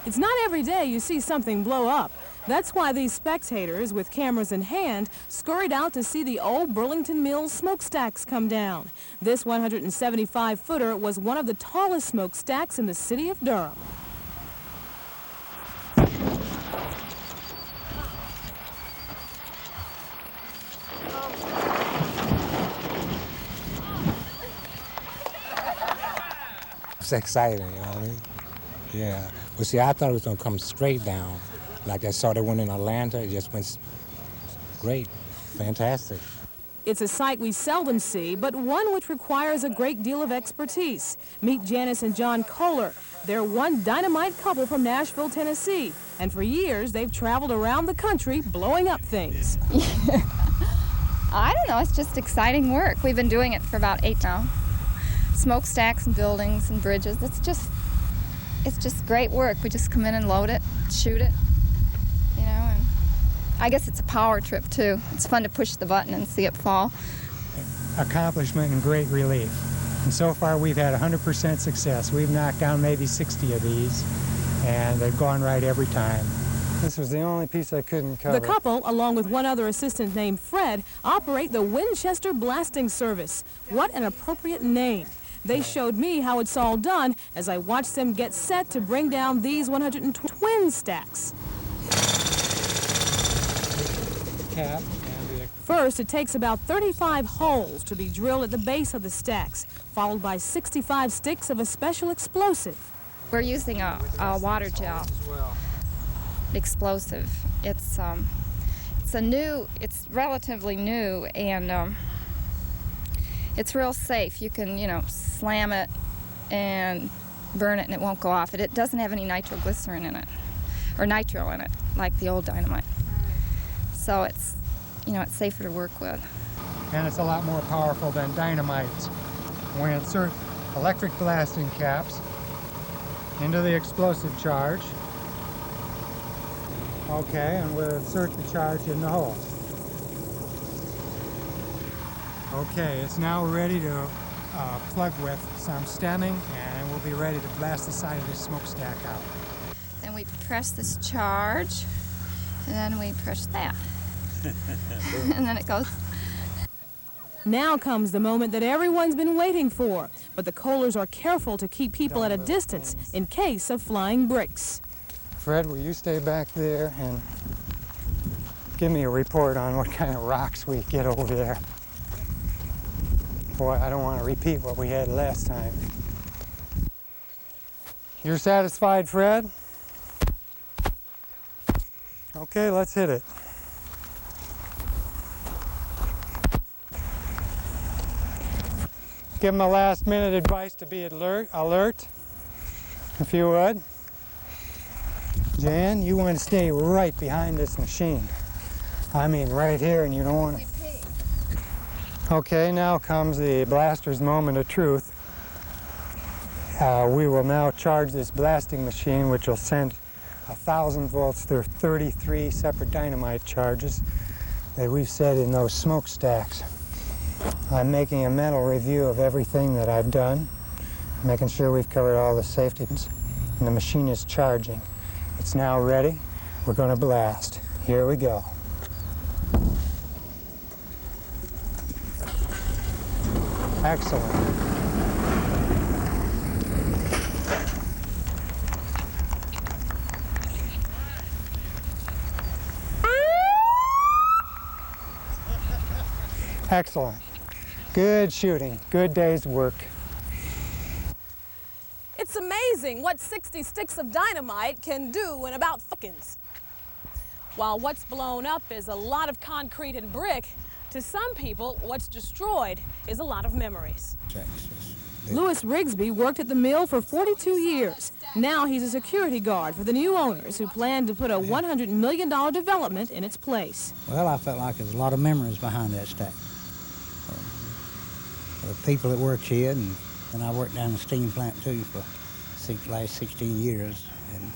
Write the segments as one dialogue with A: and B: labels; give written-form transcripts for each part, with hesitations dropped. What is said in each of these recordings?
A: It's not every day you see something blow up. That's why these spectators, with cameras in hand, scurried out to see the old Burlington Mills smokestacks come down. This 175-footer was one of the tallest smokestacks in the city of Durham.
B: It's exciting, you know what I mean? Yeah. Well, see, I thought it was going to come straight down. Like I saw the one in Atlanta, it just went great, fantastic.
A: It's a sight we seldom see, but one which requires a great deal of expertise. Meet Janice and John Kohler. They're one dynamite couple from Nashville, Tennessee. And for years, they've traveled around the country blowing up things.
C: I don't know, it's just exciting work. We've been doing it for about 8 now. Smokestacks and buildings and bridges, it's just great work. We just come in and load it, shoot it, you know, and I guess it's a power trip too. It's fun to push the button and see it fall.
D: Accomplishment and great relief. And so far we've had 100% success. We've knocked down maybe 60 of these, and they've gone right every time. This was the only piece I couldn't cover.
A: The couple, along with one other assistant named Fred, operate the Winchester Blasting Service. What an appropriate name. They showed me how it's all done as I watched them get set to bring down these 120 twin stacks. First, it takes about 35 holes to be drilled at the base of the stacks, followed by 65 sticks of a special explosive.
C: We're using a water gel explosive. It's relatively new, and it's real safe. You can, slam it and burn it and it won't go off. It doesn't have any nitroglycerin in it, or nitro in it, like the old dynamite. So it's safer to work with.
D: And it's a lot more powerful than dynamite. We insert electric blasting caps into the explosive charge. Okay, and we'll insert the charge in the hole. Okay, it's now ready to plug with some stemming, and we'll be ready to blast the side of this smokestack out.
C: Then we press this charge, and then we press that. And then it goes.
A: Now comes the moment that everyone's been waiting for, but the Kohlers are careful to keep people at a distance in case of flying bricks.
D: Fred, will you stay back there and give me a report on what kind of rocks we get over there? Boy, I don't want to repeat what we had last time. You're satisfied, Fred? Okay, let's hit it. Give them a last-minute advice to be alert, if you would. Jan, you want to stay right behind this machine. I mean, right here, and you don't want to... Okay, now comes the blaster's moment of truth. We will now charge this blasting machine, which will send 1,000 volts through 33 separate dynamite charges that we've set in those smokestacks. I'm making a mental review of everything that I've done, making sure we've covered all the safeties, and the machine is charging. It's now ready. We're going to blast. Here we go. Excellent. Excellent. Good shooting. Good day's work.
A: It's amazing what 60 sticks of dynamite can do in about seconds. While what's blown up is a lot of concrete and brick, to some people, what's destroyed is a lot of memories. Louis Rigsby worked at the mill for 42 years. Now he's a security guard for the new owners who plan to put a $100 million development in its place.
E: Well, I felt like there's a lot of memories behind that stack. The people that worked here, and I worked down the steam plant too for the last 16 years, and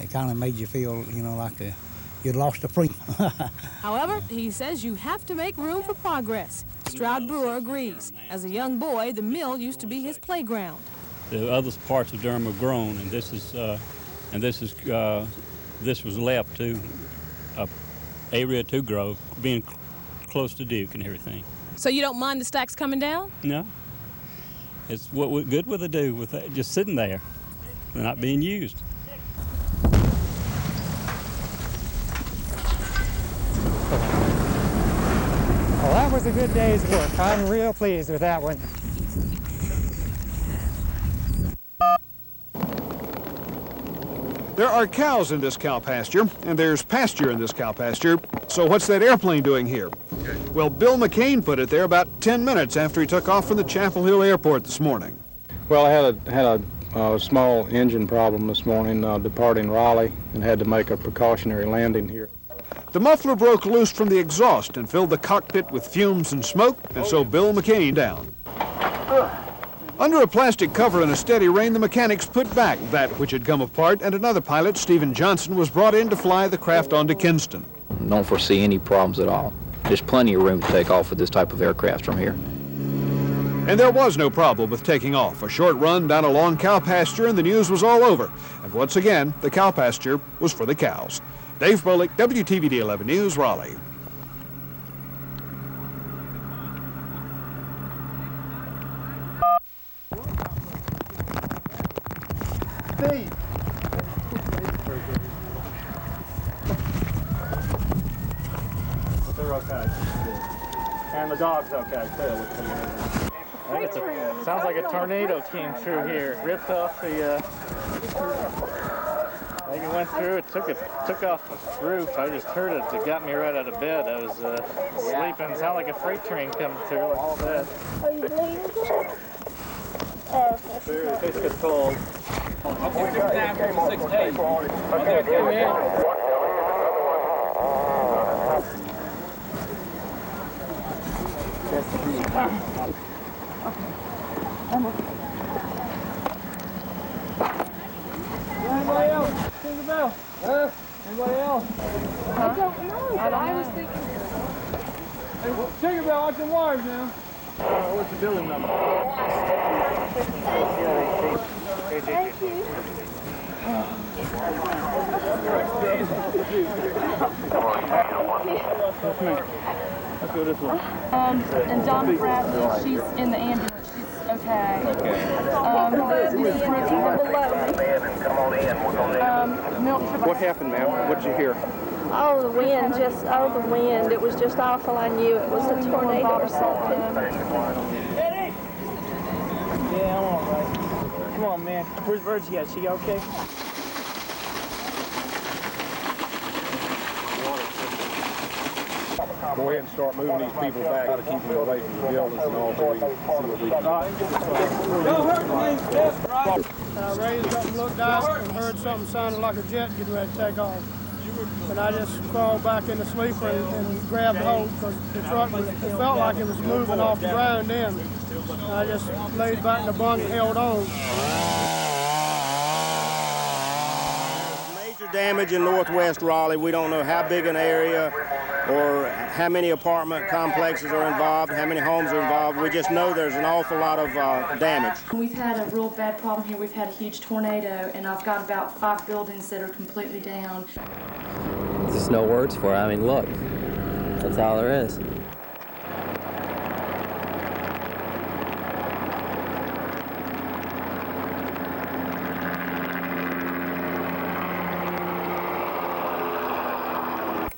E: it kind of made you feel, like you'd lost a freedom.
A: However, he says you have to make room for progress. Stroud Brewer agrees. As a young boy, the mill used to be his playground.
F: The other parts of Durham have grown, and this is And this was left to area to grow, being close to Duke and everything.
A: So you don't mind the stacks coming down?
F: No. It's what good will they do with that just sitting there? They're not being used.
D: Well, that was a good day's work. I'm real pleased with that one.
G: There are cows in this cow pasture, and there's pasture in this cow pasture. So what's that airplane doing here? Well, Bill McCain put it there about 10 minutes after he took off from the Chapel Hill Airport this morning.
H: Well, I had a small engine problem this morning departing Raleigh and had to make a precautionary landing here.
G: The muffler broke loose from the exhaust and filled the cockpit with fumes and smoke, and so Bill McCain down. Under a plastic cover in a steady rain, the mechanics put back that which had come apart, and another pilot, Stephen Johnson, was brought in to fly the craft on to Kinston.
I: Don't foresee any problems at all. There's plenty of room to take off with this type of aircraft from here.
G: And there was no problem with taking off. A short run down a long cow pasture and the news was all over. And once again, the cow pasture was for the cows. Dave Bolick, WTVD 11 News, Raleigh.
J: Steve. They're okay. And the dog's okay too. Sounds like a tornado came through here. Ripped off the maybe went through it, took off the roof. I just heard it. It got me right out of bed. I was sleeping. It sounded like a freight train coming through like all that.
K: Are you bleeding?
J: It takes a toll. Anybody else? Tinkerbell? Anybody else?
K: I don't know, but I was thinking.
J: Hey, Tinkerbell, watch the wires now. What's the building number?
K: Thank you.
J: Let's go this way.
L: And Donna Bradley, she's in the ambulance. She's okay.
H: What happened, ma'am? What did you hear?
K: Oh, the wind. It was just awful. I knew it was a tornado or something.
J: Eddie! Yeah, I'm all right. Come on, man. Where's Virgie at? She okay?
H: Go ahead and start moving these people back to keep them away from the buildings and all so we can see what we can do.
J: Don't hurt me, Steph, right? I raised up and looked out and heard something sounded like a jet getting ready to take off. And I just crawled back in the sleeper and grabbed the hold because the truck it felt like it was moving off the ground then. And I just laid back in the bunk and held on.
M: Major damage in northwest Raleigh. We don't know how big an area or how many apartment complexes are involved, how many homes are involved. We just know there's an awful lot of damage.
L: We've had a real bad problem here. We've had a huge tornado, and I've got about 5 buildings that are completely down.
N: There's no words for it. I mean, look, that's all there is.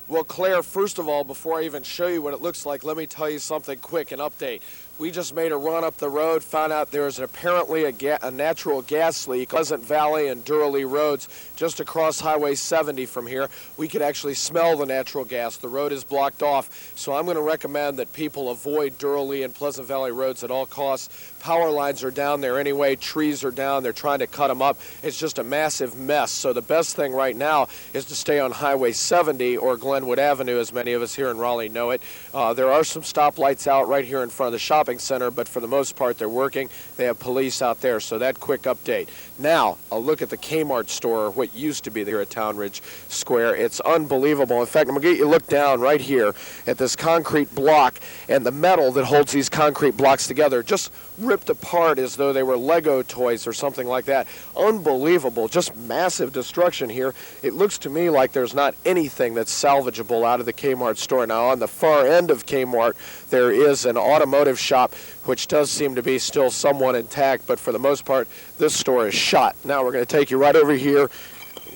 O: Well, Claire, first of all, before I even show you what it looks like, let me tell you something quick, an update. We just made a run up the road, found out there is apparently a natural gas leak. Pleasant Valley and Durley roads just across Highway 70 from here. We could actually smell the natural gas. The road is blocked off, so I'm going to recommend that people avoid Durley and Pleasant Valley roads at all costs. Power lines are down there anyway. Trees are down. They're trying to cut them up. It's just a massive mess. So the best thing right now is to stay on Highway 70 or Glenwood Avenue, as many of us here in Raleigh know it. There are some stoplights out right here in front of the shopping center, but for the most part they're working. They have police out there, so that quick update. Now, a look at the Kmart store, what used to be there at Townridge Square. It's unbelievable. In fact, I'm going to get you to look down right here at this concrete block and the metal that holds these concrete blocks together. Just ripped apart as though they were Lego toys or something like that. Unbelievable, just massive destruction here. It looks to me like there's not anything that's salvageable out of the Kmart store. Now, on the far end of Kmart, there is an automotive shop, which does seem to be still somewhat intact, but for the most part, this store is shot. Now we're going to take you right over here,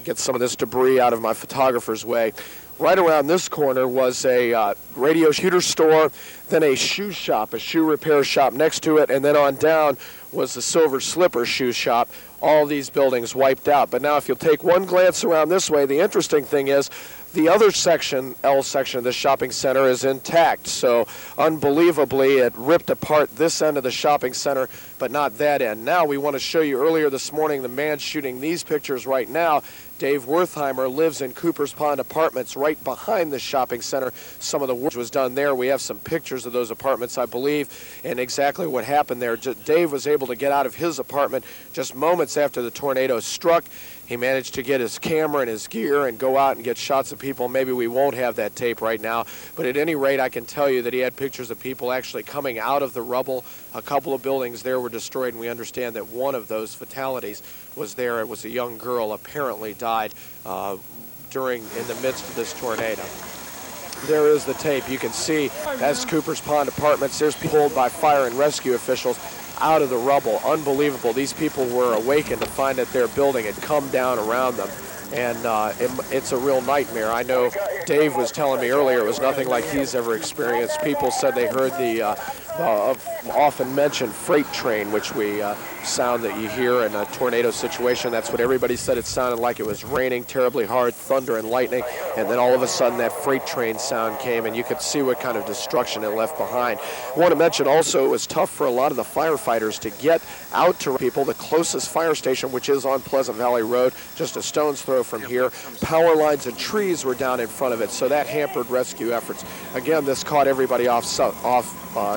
O: get some of this debris out of my photographer's way. Right around this corner was a radio shooter store, then a shoe shop, a shoe repair shop next to it, and then on down was the Silver Slipper shoe shop. All these buildings wiped out. But now if you'll take one glance around this way, the interesting thing is the other section, L section of the shopping center, is intact. So unbelievably, it ripped apart this end of the shopping center, but not that end. Now we want to show you earlier this morning the man shooting these pictures right now. Dave Wertheimer lives in Cooper's Pond Apartments right behind the shopping center. Some of the work was done there. We have some pictures of those apartments, I believe, and exactly what happened there. Dave was able to get out of his apartment just moments after the tornado struck. He managed to get his camera and his gear and go out and get shots of people. Maybe we won't have that tape right now, but at any rate, I can tell you that he had pictures of people actually coming out of the rubble. A couple of buildings there were destroyed, and we understand that one of those fatalities was there. It was a young girl, apparently died in the midst of this tornado. There is the tape. You can see that's Cooper's Pond Apartments. There's people pulled by fire and rescue officials out of the rubble. Unbelievable. These people were awakened to find that their building had come down around them. And it's a real nightmare. I know Dave was telling me earlier it was nothing like he's ever experienced. People said they heard the often mentioned freight train, which we sound that you hear in a tornado situation. That's what everybody said it sounded like. It was raining terribly hard, thunder and lightning, and then all of a sudden that freight train sound came, and you could see what kind of destruction it left behind. I want to mention also it was tough for a lot of the firefighters to get out to people. The closest fire station, which is on Pleasant Valley Road, just a stone's throw from here, power lines and trees were down in front of it, so that hampered rescue efforts. Again, this caught everybody off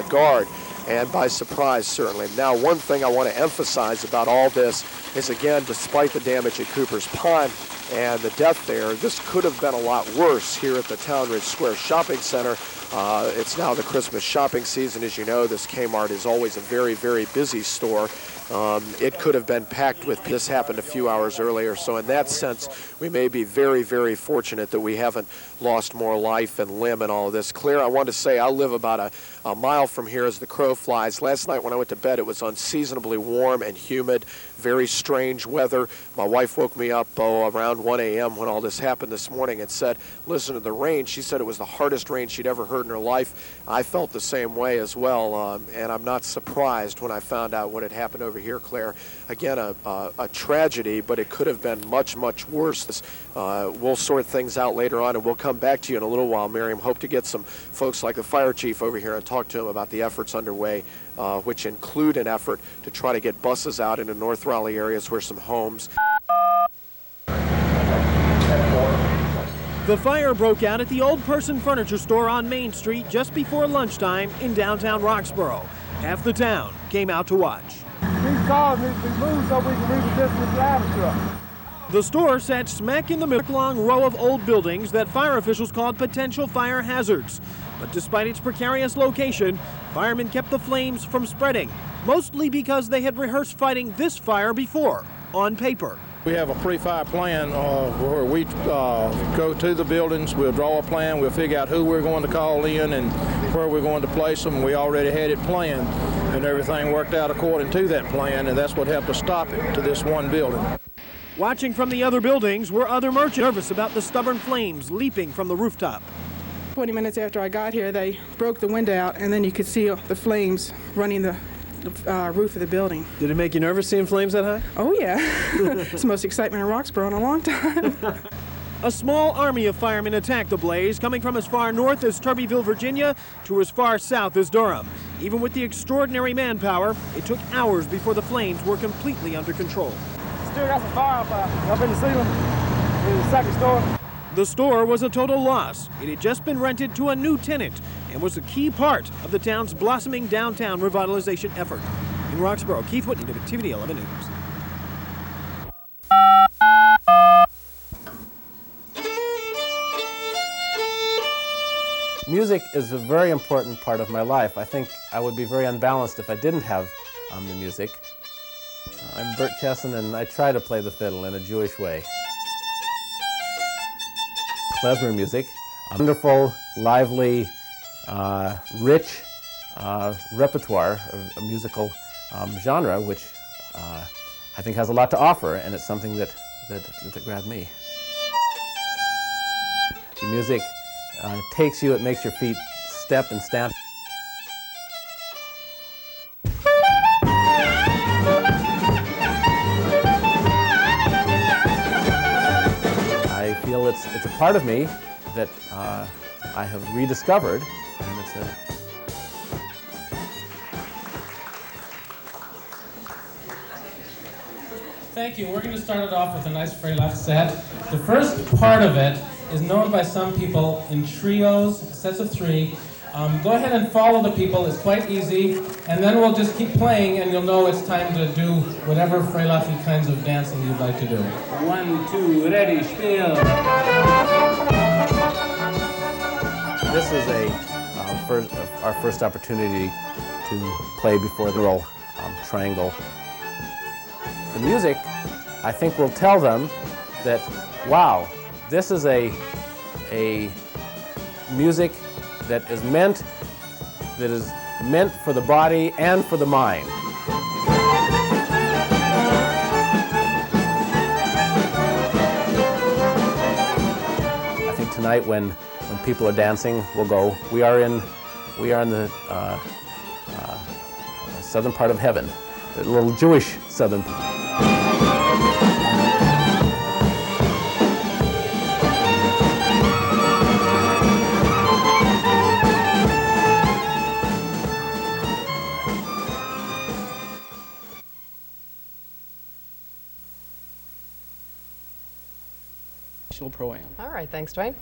O: guard and by surprise, certainly. Now, one thing I want to emphasize about all this is, again, despite the damage at Cooper's Pond and the death there, this could have been a lot worse here at the Town Ridge Square Shopping Center. It's now the Christmas shopping season. As you know, this Kmart is always a very, very busy store. It could have been packed with. This happened a few hours earlier, so in that sense, we may be very, very fortunate that we haven't lost more life and limb and all of this. Claire, I wanted to say I live about a mile from here as the crow flies. Last night when I went to bed, it was unseasonably warm and humid, very strange weather. My wife woke me up around 1 a.m. when all this happened this morning and said, listen to the rain. She said it was the hardest rain she'd ever heard in her life. I felt the same way as well, and I'm not surprised when I found out what had happened over here, Claire. Again, a tragedy, but it could have been much, much worse. We'll sort things out later on, and we'll come back to you in a little while, Miriam. Hope to get some folks like the fire chief over here and talk to him about the efforts underway, which include an effort to try to get buses out into North Raleigh areas where some homes.
P: The fire broke out at the Old Person Furniture Store on Main Street just before lunchtime in downtown Roxborough. Half the town came out to watch.
J: These cars need to be moved so we can reposition the ladder truck.
P: The store sat smack in the middle-long row of old buildings that fire officials called potential fire hazards. But despite its precarious location, firemen kept the flames from spreading, mostly because they had rehearsed fighting this fire before, on paper.
Q: We have a pre-fire plan where we go to the buildings, we'll draw a plan, we'll figure out who we're going to call in and where we're going to place them. We already had it planned, and everything worked out according to that plan, and that's what helped us stop it to this one building.
P: Watching from the other buildings were other merchants nervous about the stubborn flames leaping from the rooftop.
R: 20 minutes after I got here, they broke the window out, and then you could see the flames running the roof of the building.
P: Did it make you nervous seeing flames that high?
R: Oh, yeah. It's the most excitement in Roxborough in a long time.
P: A small army of firemen attacked the blaze, coming from as far north as Turbeville, Virginia, to as far south as Durham. Even with the extraordinary manpower, it took hours before the flames were completely under control.
J: Still got some fire up in the ceiling in the second story.
P: The store was a total loss. It had just been rented to a new tenant and was a key part of the town's blossoming downtown revitalization effort. In Roxborough, Keith Whitney, WTVD 11 News.
S: Music is a very important part of my life. I think I would be very unbalanced if I didn't have the music. I'm Bert Chesson, and I try to play the fiddle in a Jewish way. Klezmer music, a wonderful, lively, rich repertoire of a musical genre, which I think has a lot to offer, and it's something that grabbed me. The music takes you, it makes your feet step and stamp. I feel it's a part of me that I have rediscovered, and it's a
T: Thank you. We're going to start it off with a nice Freilach set. The first part of it is known by some people in trios, sets of 3. Go ahead and follow the people. It's quite easy. And then we'll just keep playing, and you'll know it's time to do whatever Freilachi kinds of dancing you'd like to do. 1, 2, ready, spiel.
S: This is our first opportunity to play before the roll triangle. The music, I think, will tell them that, wow, this is a music that is meant for the body and for the mind. I think tonight, when people are dancing, we'll go. We are in the southern part of heaven, a little Jewish southern.
U: Pro-Am.
V: All right, thanks, Dwayne.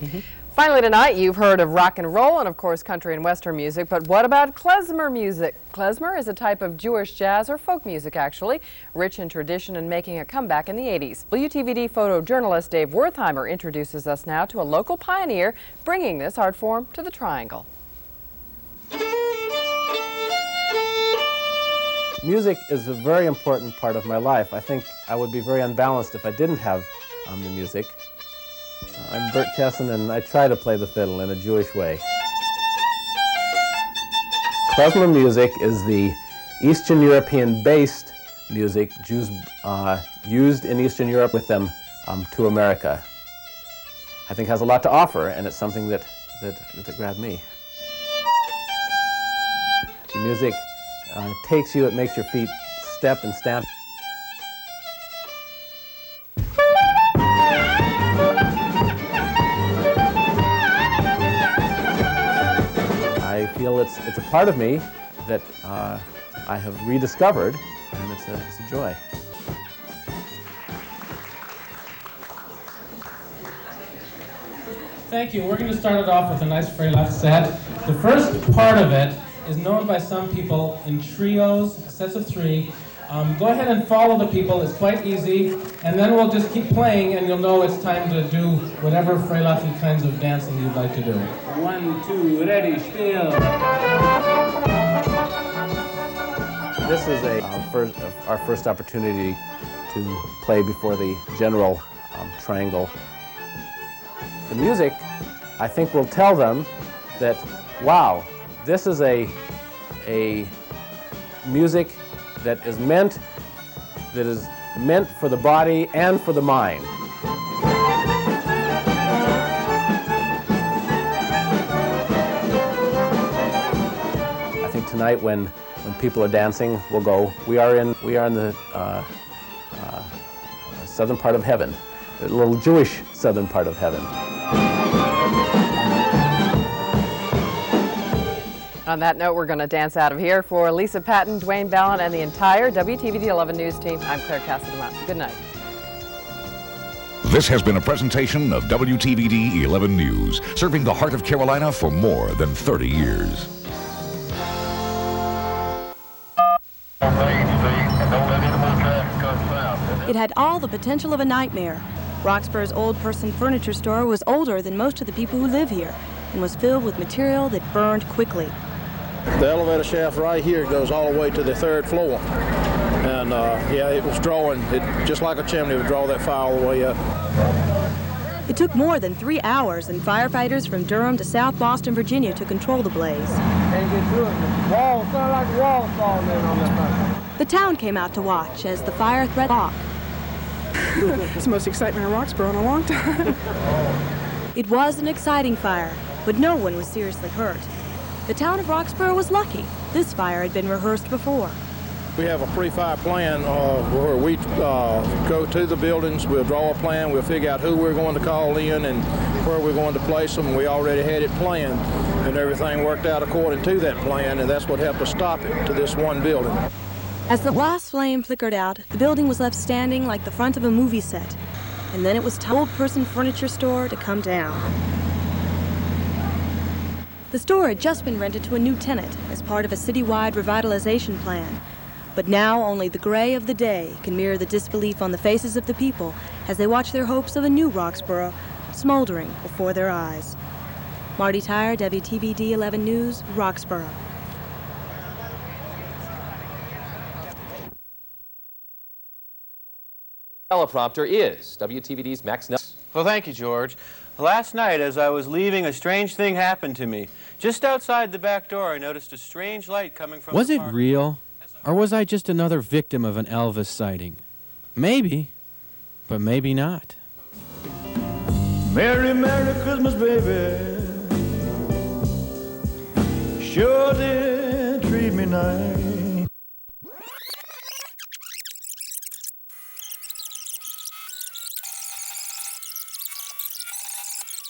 V: Finally tonight, you've heard of rock and roll and, of course, country and western music, but what about klezmer music? Klezmer is a type of Jewish jazz, or folk music, actually, rich in tradition and making a comeback in the 80s. WTVD photojournalist Dave Wertheimer introduces us now to a local pioneer bringing this art form to the Triangle.
S: Music is a very important part of my life. I think I would be very unbalanced if I didn't have the music. I'm Bert Chesson, and I try to play the fiddle in a Jewish way. Klezmer music is the Eastern European-based music Jews used in Eastern Europe with them to America. I think has a lot to offer, and it's something that grabbed me. The music takes you, it makes your feet step and stamp. I feel it's a part of me that I have rediscovered, and it's a joy.
T: Thank you. We're going to start it off with a nice Freilach set. The first part of it is known by some people in trios, sets of 3. Go ahead and follow the people. It's quite easy. And then we'll just keep playing, and you'll know it's time to do whatever Freilachi kinds of dancing you'd like to do. 1, 2, ready, spiel.
S: This is our first opportunity to play before the general triangle. The music, I think, will tell them that, wow, this is a music that is meant for the body and for the mind. I think tonight, when people are dancing, we'll go. We are in the southern part of heaven, a little Jewish southern part of heaven.
V: On that note, we're going to dance out of here. For Lisa Patton, Dwayne Ballin, and the entire WTVD 11 News team, I'm Claire Cassidy-Mott. Good night.
W: This has been a presentation of WTVD 11 News, serving the heart of Carolina for more than 30 years.
X: It had all the potential of a nightmare. Roxbury's old person furniture store was older than most of the people who live here and was filled with material that burned quickly.
Q: The elevator shaft right here goes all the way to the 3rd floor. And yeah, it was drawing, just like a chimney would draw that fire all the way up.
X: It took more than 3 hours and firefighters from Durham to South Boston, Virginia to control the blaze.
J: Can't get through it. Walls, sound like walls falling in on that thing.
X: The town came out to watch as the fire threat off.
R: It's the most excitement in Roxborough in a long time.
X: It was an exciting fire, but no one was seriously hurt. The town of Roxborough was lucky. This fire had been rehearsed before.
Q: We have a pre-fire plan where we go to the buildings, we'll draw a plan, we'll figure out who we're going to call in and where we're going to place them. We already had it planned, and everything worked out according to that plan, and that's what helped us stop it to this one building.
X: As the last flame flickered out, the building was left standing like the front of a movie set. And then it was Old Person Furniture Store to come down. The store had just been rented to a new tenant as part of a citywide revitalization plan. But now only the gray of the day can mirror the disbelief on the faces of the people as they watch their hopes of a new Roxborough smoldering before their eyes. Marty Tyre, WTVD 11 News, Roxborough.
A: Teleprompter is WTVD's Max Nelson.
B: Well, thank you, George. Last night, as I was leaving, a strange thing happened to me. Just outside the back door, I noticed a strange light coming from
C: Was it real? Or was I just another victim of an Elvis sighting? Maybe, but maybe not.
E: Merry, Merry Christmas, baby. Sure did treat me nice.